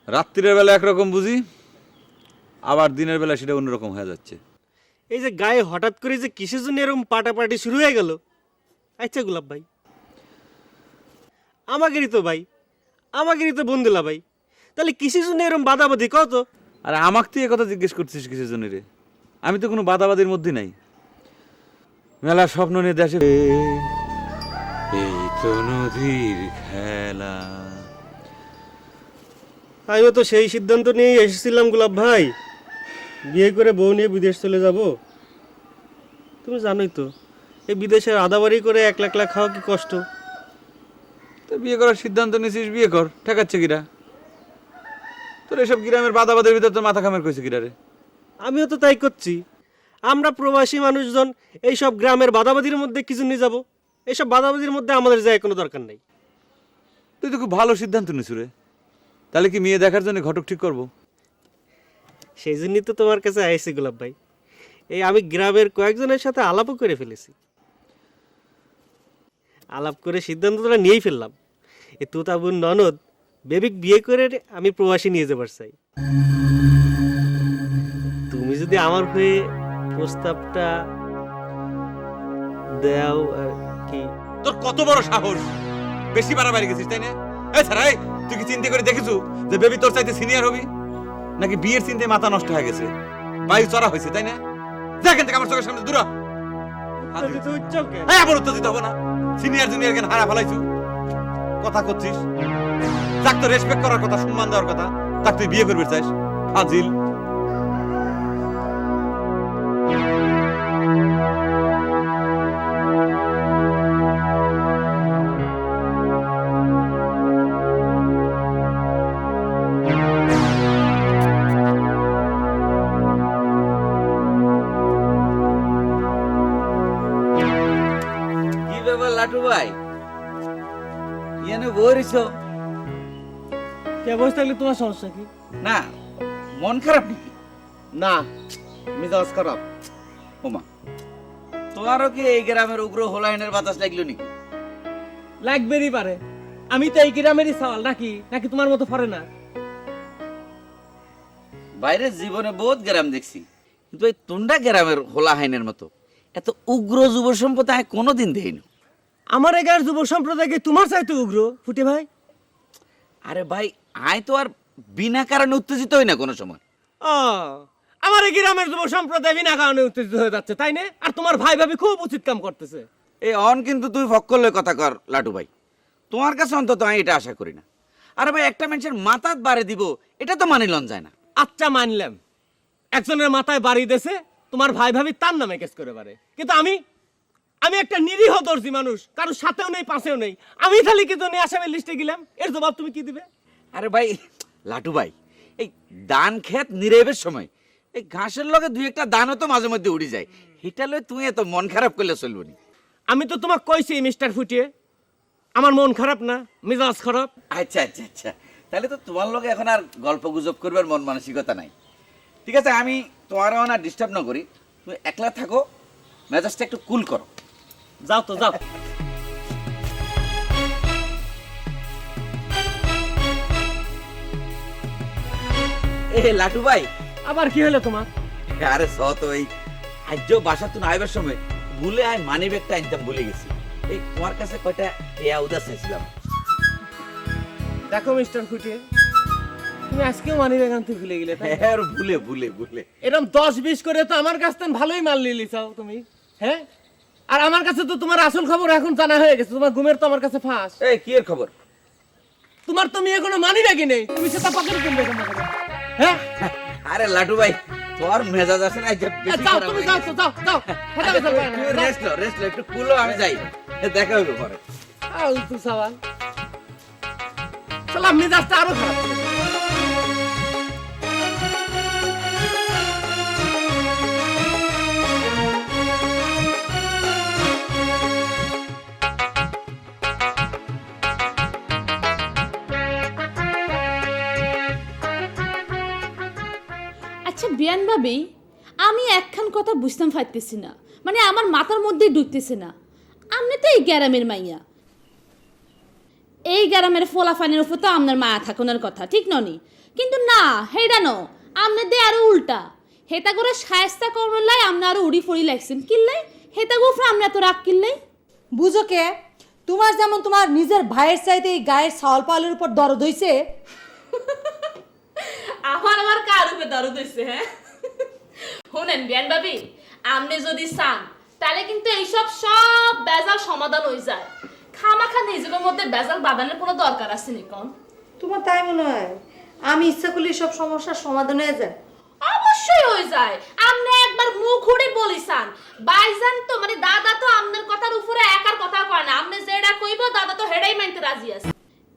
রাত্রির বেলা একরকম বুঝি, আবার দিনের বেলা সেটা অন্যরকম হয়ে যাচ্ছে। এই যে গায়ে হঠাৎ করে যে কিসের জন্য এরকম পাটাপাটি শুরু হয়ে গেল? আচ্ছা গোলাপ ভাই, আমাদেরই তো বন্ধুলা ভাই, তাহলে কিসের জন্য এরকম বাদাবাদি কত? আর আমাকে তুই কথা জিজ্ঞেস করছিস কিসের জন্য রে? আমি তো কোনো বাদাবাদির মধ্যে নাই। মেলা স্বপ্ন নিয়ে দেশে এই তো নদীর খেলা। আমিও তো সেই সিদ্ধান্ত নিয়েই এসেছিলাম গোলাপ ভাই, বিয়ে করে বউ নিয়ে বিদেশ চলে যাব। তুমি জানোই তো এই বিদেশে আদাবাড়ি করে 1 লাখ খাওয়া কি কষ্ট। তো বিয়ে করার সিদ্ধান্ত নিয়েছিস, বিয়ে কর, ঠেকাচ্ছে কিরা? তোর এসব গ্রামের বাদাবাদের ভিতর তোর মাথা খামের কইছে কিরা রে? আমিও তো তাই করছি। আমরা প্রবাসী মানুষজন এই সব গ্রামের বাদাবাদির মধ্যে কিছু নিয়ে যাব? এইসব বাদাবাদির মধ্যে আমাদের যায় কোনো দরকার নেই। তুই তো খুব ভালো সিদ্ধান্ত নিছু রে। তাহলে কি মেয়ে দেখার জন্য ঘটক ঠিক করবো? সেই জন্যই তো তোমার কাছে আইসি গোলাপ ভাই। এই আমি গ্রামের কয়েকজনের সাথে আলাপও করে ফেলেছি, আলাপ করে সিদ্ধান্তটা নিয়েই ফেললাম। এই তোতাবুর ননদ বেবিক বিয়ে করে আমি প্রবাসী নিয়ে যাবার চাই। তুমি যদি আমার হয়ে প্রস্তাবটা দেও আর কি। তোর কত বড় সাহস, বেশি বাড়াবাড়ি গেছিস তাই না? এই ছাড়া এই, তুই কি চিন্তা করে দেখেছু যে বেবি তোর চাইতে সিনিয়র হবি, নাকি বিয়ের চিন্তায় মাথা নষ্ট হয়ে গেছে, বায়ু চড়া হয়েছে তাই না? যা এখান থেকে আমার চোখের সামনে দূর হ। হ্যাঁ, আবার উত্তর দিতে হবে না। সিনিয়র জুনিয়র জ্ঞান হারা ফেলাইছু, কথা করছিস। যাক তো রেসপেক্ট করার কথা, সম্মান দেওয়ার কথা, তাক তুই বিয়ে করবি চাইস, ফাজিল। কি ব্যাপার লাটু ভাই, ইয়ানে বইরিছ? কে বসে থাকলে তোমার সমস্যা কি? না, মন খারাপ নাকি? না, মিজাজ খারাপ। ওমা, তোমারও কি এই গ্রামের উগ্র হোলাইনের বাতাস লাগলো নাকি? লাগবেরই পারে। আমি তো এই গ্রামেরই সওয়াল নাকি, নাকি তোমার মতো ফরে না? বাইরে জীবনে বহুত গ্রাম দেখছি, কিন্তু এই তুন্ডা গ্রামের হোলাহাইনের মতো এত উগ্র যুব সম্পদ আমি কোনোদিন দেখিনি। আমার এগার যুব সম্প্রদায়কে তোমার চাইতে উগ্র ফুটে ভাই। আরে ভাই, আয় তো আর বিনা কারণে উত্তেজিত হই না কোনো সময়। ও, আমার এই গ্রামের যুব সম্প্রদায় বিনা কারণে উত্তেজিত হয়ে যাচ্ছে তাই না? আর তোমার ভাই ভাবি খুব উচিত কাম করতেছে। এই অন কিন্তু তুই ফক্কলে কথা কর লাটু ভাই, তোমার কাছে অন্তত আমি এটা আশা করি না। আরে ভাই, একটা মানুষের মাথাত বাড়ি দিব এটা তো মানিলন যায় না। আচ্ছা মানলাম, একজনের মাথায় বাড়ি দেছে, তোমার ভাই ভাবি তার নামে কেস করে পারে, কিন্তু আমি একটা নিরীহ দর্জি মানুষ, কারোর সাথেও নেই পাশেও নেই, আমি খালি কিন্তু নিয়ে আসামের লিস্টে গেলাম, এর জবাব তুমি কি দিবে? আরে ভাই লাটু ভাই, এই ধান ক্ষেত নিরেবের সময় এই ঘাসের লগে দুই একটা দানও তো মাঝে মধ্যে উড়ি যায়, এটা লয় তুই এত মন খারাপ করলে চলবো নি। আমি তো তোমাকে কইছি মিস্টার ফুটিয়ে, আমার মন খারাপ না, মেজাজ খারাপ। আচ্ছা আচ্ছা আচ্ছা, তাহলে তো তোমার লগে এখন আর গল্প গুজব করবার মন মানসিকতা নাই। ঠিক আছে, আমি তোমার আর ডিস্টার্ব না করি, তুমি একলা থাকো, মেজাজটা একটু কুল করো। যাও তো যাও। এ লাটু ভাই, আবার কি হলো তোমার? আরে স তো এই আজ বাসা তুমি আইবার সময় ভুলে আয় মানি ব্যাগটা আনতাম ভুলে গেছি। এই তোমার কাছে কয়টা এয়া উদাস চাইছিলাম। দেখো মিস্টার ফুটিয়ে, তুমি আজকেও মানি ব্যাগ আনতে ভুলে গেলে তাই? হ্যাঁ, ভুলে ভুলে ভুলে এরকম 10-20 করে তো আমার কাছ থেকে ভালোই মাল নিয়ে লিছাও তুমি, হ্যাঁ? আর আমার কাছে তো তোমার আসল খবর এখন জানা হয়ে গেছে, তোমার ঘুমের তো আমার কাছে ফাঁস। এই কি এর খবর? তোমার তো মেয়ে কোনো মানি ব্যাগই নেই, তুমি সেটা পকেটে কিনবে কেন? হ্যাঁ, আরে লাটু ভাই, তোমার মেজাজ আছে না, যাও তুমি যাও তো যাও যাও। রেস্ট লো একটু কুলো, আমি যাই, দেখা হবে পরে। আলতু সওয়াল, চল আমি মেজাজটা আরো খারাপ করে দিই। আচ্ছা বিয়ান ভাবি, আমি একখান কথা বুঝতাম পারতেছি না, মানে আমার মাথার মধ্যে ঢুকতেছে না। আপনি তো এই গ্রামের মাইয়া, এই গ্রামের ফোলাফানের উপর তো আপনার মায়া থাকুনের কথা, ঠিক ননি? কিন্তু না, হেডা ন, আপনি দে আরো উল্টা, হেতা করে সায়স্তা করলাই আপনি আরো উড়ি ফড়ি লাগছেন কিনলাই, হেতা গুফরা আপনি এত রাগ কিনলাই। বুঝো কে, তোমার যেমন তোমার নিজের ভাইয়ের চাইতে এই গায়ের চাউল পালের উপর দরদ হইছে, আমার কার উপরে দরদ হইছে? হ্যাঁ শুনেন বিয়ান ভাবি, আপনি যদি চান তাহলে কিন্তু এইসব সব বেজাল সমাধান হয়ে যায়। খামাখা নিজের মধ্যে বেজাল বাঁধানোর কোনো দরকার আছে নি কোন? তোমার তাই মনে হয়? আমি ইচ্ছা করলে সব সমস্যার সমাধান হয়ে যায়। অবশ্যই হয়ে যায়। আপনি একবার মুখ উড়ে বলিসান বাইজান তো, মানে দাদা তো আপনার কথার উপরে একার কথা কয় না, আপনি যেটা কইব দাদা তো হেডাই মানতে রাজি আছে।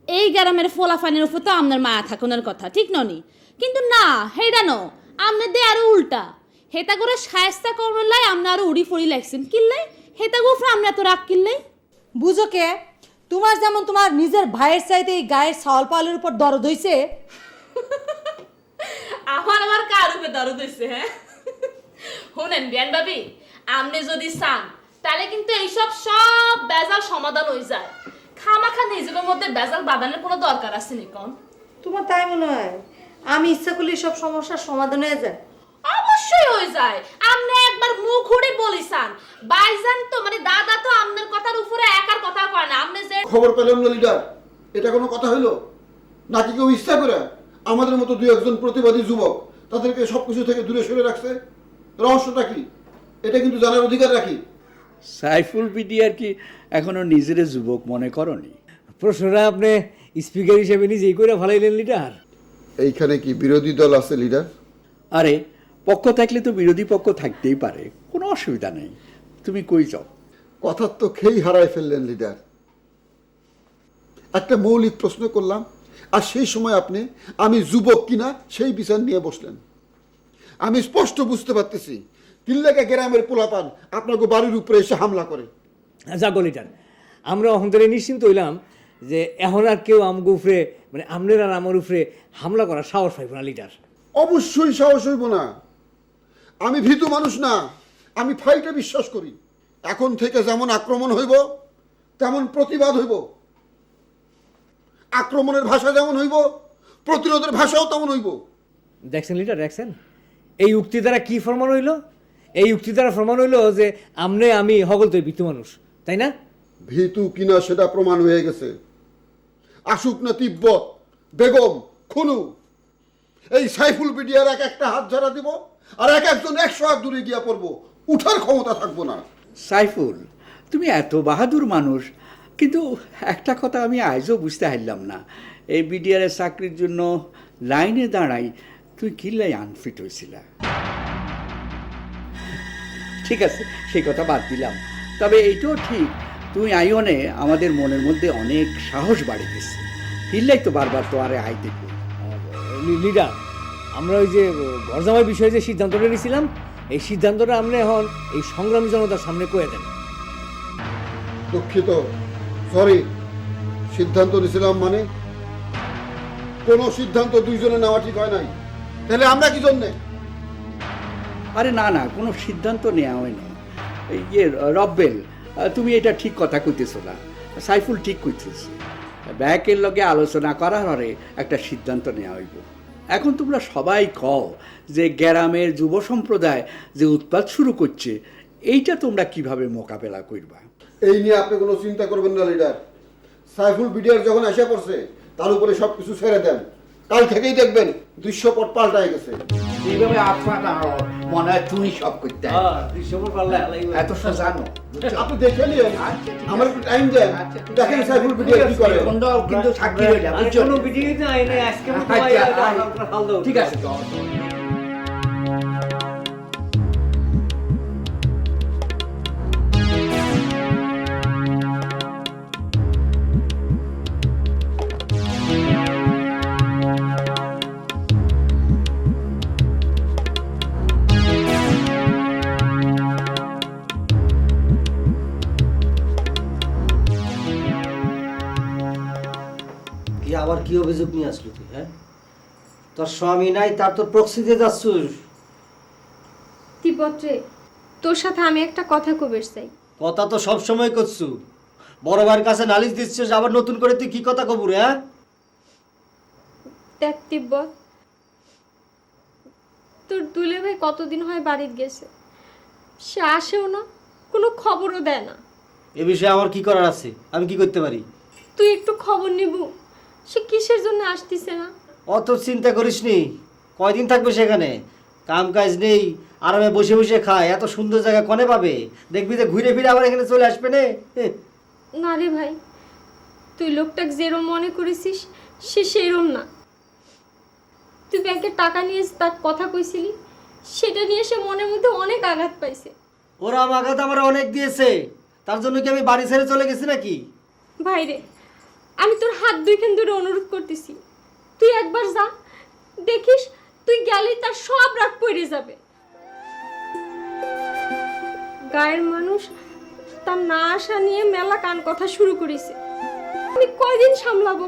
এই গ্রামের ফোলাফানের উপর তো আপনার মায়া থাকুনের কথা, ঠিক ননি? কিন্তু না, হেডা ন, আপনি দে আরো উল্টা, হেতা করে সায়স্তা করলাই আপনি আরো উড়ি ফড়ি লাগছেন কিনলাই, হেতা গুফরা আপনি এত রাগ কিনলাই। বুঝো কে, তোমার যেমন তোমার নিজের ভাইয়ের চাইতে এই গায়ের চাউল পালের উপর দরদ হইছে, আমার কার উপরে দরদ হইছে? হ্যাঁ শুনেন বিয়ান ভাবি, আপনি যদি চান তাহলে কিন্তু এইসব সব বেজাল সমাধান হয়ে যায়। খামাখা নিজের মধ্যে বেজাল বাঁধানোর কোনো দরকার আছে নি কোন? তোমার তাই মনে হয়? আমি ইচ্ছা করলে সব সমস্যার সমাধান হয়ে যায়। অবশ্যই হয়ে যায়। আপনি একবার মুখুড়ি বলিসান বাইজান তো মানে দাদা তো আমনের কথার উপরে একার কথা কয় না আমনে যে খবর পেলাম না লিডার, এটা কোনো কথা হইলো নাকি কেউ ইচ্ছা করে আমাদের মতো দুই একজন প্রতিবাদী যুবক তাদেরকে সবকিছু থেকে দূরে সরে রাখছে? রহস্যটা কি এটা কিন্তু জানার অধিকার রাখি। সাইফুল বিডিআর কি এখনো নিজের যুবক মনে করনি? প্রশ্নটা আপনি স্পিকার হিসেবে নিজেই করে ভালাইলেন লিডার। এইখানে কি বিরোধী দল আছে লিডার? আরে পক্ষ থাকলে তো বিরোধী পক্ষ থাকতেই পারে, কোনো অসুবিধা নেই। তুমি কই যাও? কথার তো খেই হারাই ফেললেন লিডার। একটা মৌলিক প্রশ্ন করলাম আর সেই সময় আপনি আমি যুবক কিনা সেই বিচার নিয়ে বসলেন। আমি স্পষ্ট বুঝতে পারতেছি কিল্লাকা গ্রামের পোলাপান আপনাকে বাড়ির উপরে এসে হামলা করে। যাক লিডার, আমরা অহংকারে নিশ্চিন্ত হইলাম যে এখন আর কেউ আমগো উপরে মানে আমনের আর আমার উপরে হামলা করার সাহস পাইব না লিডার। অবশ্যই সাহস হইব না। আমি ভীতু মানুষ না, আমি ফাইটে বিশ্বাস করি। এখন থেকে যেমন আক্রমণ হইব তেমন প্রতিবাদ হইব। আক্রমণের ভাষা যেমন হইব প্রতিরোধের ভাষাও তেমন হইব। দেখছেন লিডার, দেখছেন এই উক্তি দ্বারা কি প্রমাণ হইল? এই উক্তি দ্বারা প্রমাণ হইল যে আমনে আমি হগল তো ভীতু মানুষ, তাই না? ভীতু কিনা সেটা প্রমাণ হয়ে গেছে। আসুক না তিব্বত, বেগম, খুনু, এই সাইফুল বিডিআর এক একটা হাত ঝাড়া দিব আর এক একজন 100 হাত দূরে গিয়া পড়বো, উঠার ক্ষমতা থাকবো না। সাইফুল, তুমি এত বাহাদুর মানুষ, কিন্তু একটা কথা আমি আজও বুঝতে পারলাম না, এই বিডিআরের চাকরির জন্য লাইনে দাঁড়াই তুই কিল্লাই আনফিট হয়েছিলা। ঠিক আছে, সেই কথা বাদ দিলাম। তবে এইটাও ঠিক, তুই আইনে আমাদের মনের মধ্যে অনেক সাহস বাড়ি দিচ্ছে। কিল্লাই তো বারবার তো আরে আই দেখবো। লিডার, আমরা ওই যে গরজামার বিষয়ে যে সিদ্ধান্তটা নিয়েছিলাম, এই সিদ্ধান্তটা আপনি এখন এই সংগ্রামী জনতার সামনে কয়ে দেন। দুঃখিত, সরি। সিদ্ধান্ত নিয়েছিলাম মানে কোন সিদ্ধান্ত দুইজনে নেওয়া ঠিক হয় নাই। তাহলে আমরা কি জন্যে? আরে না না, কোনো সিদ্ধান্ত নেওয়া হয়নি। ইয়ে রব্বেল, তুমি এটা ঠিক কথা কইতেছো না। সাইফুল ঠিক কইতেছে, ব্যাকের লগে আলোচনা করার পরে একটা সিদ্ধান্ত নেওয়া হইব। এখন তোমরা সবাই কও যে গ্রামের যুব সম্প্রদায় যে উৎপাত শুরু করছে, এইটা তোমরা কিভাবে মোকাবেলা করবা? এই নিয়ে আপনি কোনো চিন্তা করবেন না লিডার। সাইফুল বিডিআর যখন আসা পড়ছে তার উপরে সবকিছু ছেড়ে দেন। কাল থেকেই দেখবেন দৃশ্যপট পাল্টাই গেছে। এইভাবে আপনারা মনে হয় তুমি সব করতে এত জানো। আপনি দেখে নিন, আমার একটু টাইম দেন, দেখেন সাইফুল বিডিআর কি করে। কিন্তু সাক্ষী হইলাম, ঠিক আছে। আবার কি অভিযোগ নিয়ে আসলো তুই? হ্যাঁ, তোর স্বামী নাই, তার তোর প্রক্সিতে যাচ্ছিস। তিব্বত রে, তোর সাথে আমি একটা কথা কইবার চাই। কথা তো সব সময় করছু, বড় ভাইয়ের কাছে নালিশ দিচ্ছিস, আবার নতুন করে তুই কি কথা কবু রে? হ্যাঁ দেখ তিব্বত, তোর দুলে ভাই কতদিন হয় বাড়িতে গেছে, সে আসেও না, কোনো খবরও দেয় না। এ বিষয়ে আমার কি করার আছে? আমি কি করতে পারি? তুই একটু খবর নিবু, সে কিসের জন্য আসতিছে না? অত চিন্তা করিস নি, কয়দিন থাকবে সেখানে? কাম কাজ নেই, আরামে বসে বসে খায়, এত সুন্দর জায়গা কনে পাবে? দেখবি যে ঘুরে ফিরে আবার এখানে চলে আসবে না। না রে ভাই, তুই লোকটাকে যেরম মনে করেছিস সে সেরম না। তুই ব্যাংকে টাকা নিয়ে তার কথা কইছিলি, সেটা নিয়ে সে মনের মধ্যে অনেক আঘাত পাইছে। ওরা আঘাত আমার অনেক দিয়েছে, তার জন্য কি আমি বাড়ি ছেড়ে চলে গেছি নাকি? ভাই রে, আমি তোর হাত দুইখান ধরে অনুরোধ করতেছি, তুই একবার যা, দেখিস তুই গেলেই তার সব রাগ পড়ে যাবে। গায়ের মানুষ তার না আসা নিয়ে মেলা কান কথা শুরু করেছে, আমি কয়দিন সামলাবো?